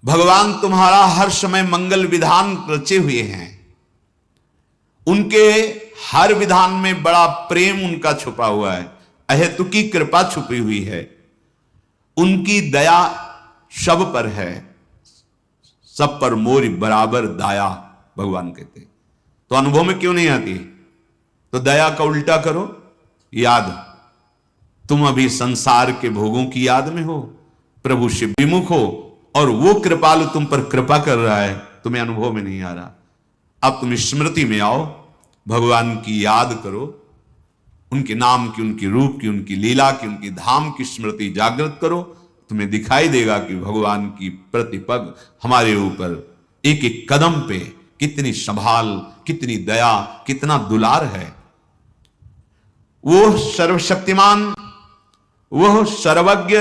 भगवान तुम्हारा हर समय मंगल विधान रचे हुए हैं। उनके हर विधान में बड़ा प्रेम उनका छुपा हुआ है, अहेतुकी कृपा छुपी हुई है, उनकी दया सब पर है, सब पर मोरी बराबर दाया भगवान कहते। तो अनुभव में क्यों नहीं आती? तो दया का उल्टा करो, याद। तुम अभी संसार के भोगों की याद में हो, प्रभु से विमुख हो, और वो कृपालु तुम पर कृपा कर रहा है, तुम्हें अनुभव में नहीं आ रहा। अब तुम स्मृति में आओ, भगवान की याद करो, उनके नाम की, उनकी रूप की, उनकी लीला की, उनकी धाम की स्मृति जागृत करो। तुम्हें दिखाई देगा कि भगवान की प्रतिपग हमारे ऊपर एक एक कदम पे कितनी संभाल, कितनी दया, कितना दुलार है। वो सर्वशक्तिमान, वो सर्वज्ञ,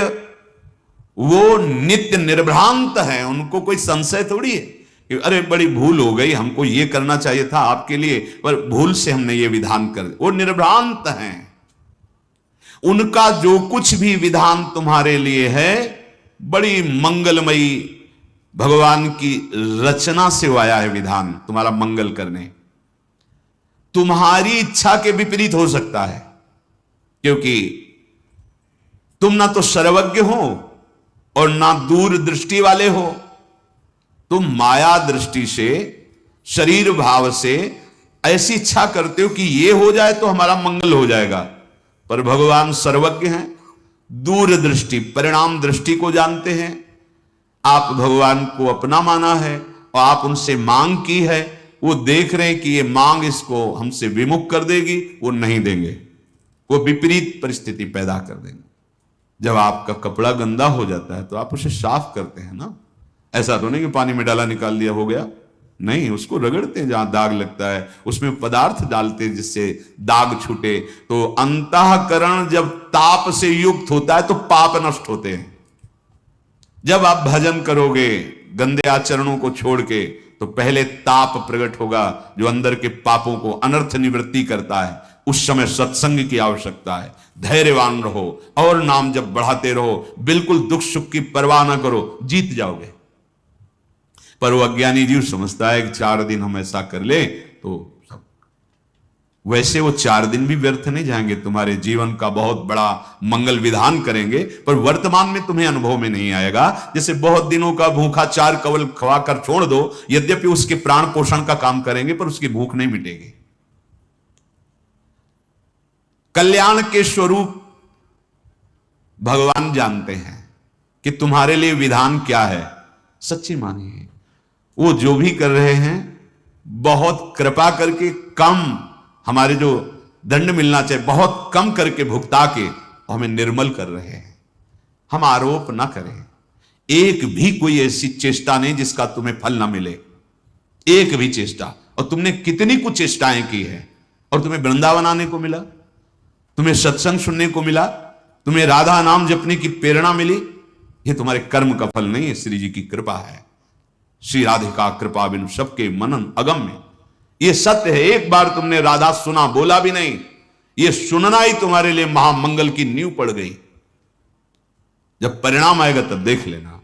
वो नित्य निर्भ्रांत है। उनको कोई संशय थोड़ी है कि अरे बड़ी भूल हो गई, हमको ये करना चाहिए था आपके लिए, पर भूल से हमने ये विधान कर दिया। वो निर्भ्रांत हैं। उनका जो कुछ भी विधान तुम्हारे लिए है बड़ी मंगलमयी, भगवान की रचना से वो आया है विधान तुम्हारा मंगल करने। तुम्हारी इच्छा के विपरीत हो सकता है, क्योंकि तुम ना तो सर्वज्ञ हो और ना दूर दृष्टि वाले हो। तुम माया दृष्टि से, शरीर भाव से ऐसी इच्छा करते हो कि ये हो जाए तो हमारा मंगल हो जाएगा, पर भगवान सर्वज्ञ हैं, दूर दृष्टि, परिणाम दृष्टि को जानते हैं। आप भगवान को अपना माना है और आप उनसे मांग की है, वो देख रहे हैं कि ये मांग इसको हमसे विमुख कर देगी, वो नहीं देंगे, वो विपरीत परिस्थिति पैदा कर देंगे। जब आपका कपड़ा गंदा हो जाता है तो आप उसे साफ करते हैं ना, ऐसा तो नहीं कि पानी में डाला निकाल दिया हो गया, नहीं, उसको रगड़ते हैं जहां दाग लगता है, उसमें पदार्थ डालते हैं जिससे दाग छूटे। तो अंतःकरण जब ताप से युक्त होता है तो पाप नष्ट होते हैं। जब आप भजन करोगे गंदे आचरणों को छोड़ के, तो पहले ताप प्रकट होगा जो अंदर के पापों को अनर्थ निवृत्ति करता है। उस समय सत्संग की आवश्यकता है। धैर्यवान रहो और नाम जब बढ़ाते रहो, बिल्कुल दुख सुख की परवाह ना करो, जीत जाओगे। पर वो अज्ञानी जीव समझता है कि 4 दिन हम ऐसा कर ले तो सब, वैसे वो 4 दिन भी व्यर्थ नहीं जाएंगे, तुम्हारे जीवन का बहुत बड़ा मंगल विधान करेंगे, पर वर्तमान में तुम्हें अनुभव में नहीं आएगा। जैसे बहुत दिनों का भूखा 4 कवल खवाकर छोड़ दो, यद्यपि उसके प्राण पोषण का काम करेंगे, पर उसकी भूख नहीं मिटेगी। कल्याण के स्वरूप भगवान जानते हैं कि तुम्हारे लिए विधान क्या है, सच्ची मानिए। वो जो भी कर रहे हैं बहुत कृपा करके, कम हमारे जो दंड मिलना चाहिए बहुत कम करके भुगता के हमें निर्मल कर रहे हैं। हम आरोप ना करें, एक भी कोई ऐसी चेष्टा नहीं जिसका तुम्हें फल ना मिले, एक भी चेष्टा। और तुमने कितनी कुछ चेष्टाएं की है, और तुम्हें वृंदावन आने को मिला, तुम्हें सत्संग सुनने को मिला, तुम्हें राधा नाम जपने की प्रेरणा मिली, ये तुम्हारे कर्म का फल नहीं है, श्री जी की कृपा है। श्री राधिका कृपा बिनु सबके मनन अगम्य, ये सत्य है। एक बार तुमने राधा सुना, बोला भी नहीं, ये सुनना ही तुम्हारे लिए महामंगल की नींव पड़ गई। जब परिणाम आएगा तब देख लेना।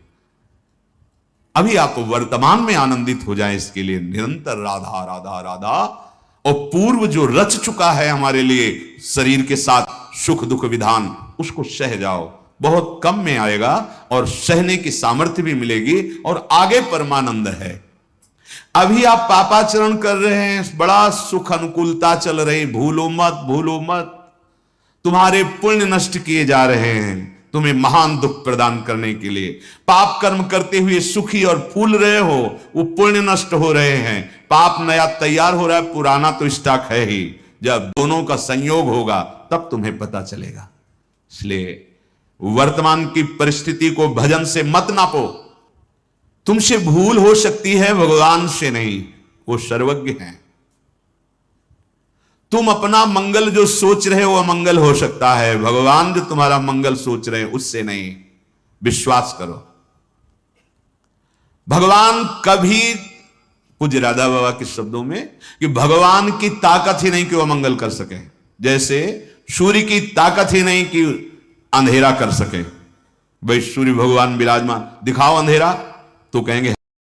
अभी आप वर्तमान में आनंदित हो जाएं, इसके लिए निरंतर राधा राधा राधा, और पूर्व जो रच चुका है हमारे लिए शरीर के साथ सुख दुख विधान, उसको सह जाओ। बहुत कम में आएगा और सहने की सामर्थ्य भी मिलेगी, और आगे परमानंद है। अभी आप पापाचरण कर रहे हैं, बड़ा सुख अनुकूलता चल रही, भूलो मत, भूलो मत। तुम्हारे पुण्य नष्ट किए जा रहे हैं तुम्हें महान दुख प्रदान करने के लिए। पाप कर्म करते हुए सुखी और फूल रहे हो, वो पुण्य नष्ट हो रहे हैं। पाप नया तैयार हो रहा है, पुराना तो स्टॉक है ही। जब दोनों का संयोग होगा तब तुम्हें पता चलेगा। इसलिए वर्तमान की परिस्थिति को भजन से मत नापो। तुमसे भूल हो सकती है, भगवान से नहीं, वो सर्वज्ञ हैं। तुम अपना मंगल जो सोच रहे हो अमंगल हो सकता है, भगवान जो तुम्हारा मंगल सोच रहे हैं उससे नहीं। विश्वास करो, भगवान कभी, पूज्य राधा बाबा के शब्दों में, कि भगवान की ताकत ही नहीं कि वो अमंगल कर सके। जैसे सूर्य की ताकत ही नहीं कि अंधेरा कर सके। भाई सूर्य भगवान विराजमान, दिखाओ अंधेरा, तो कहेंगे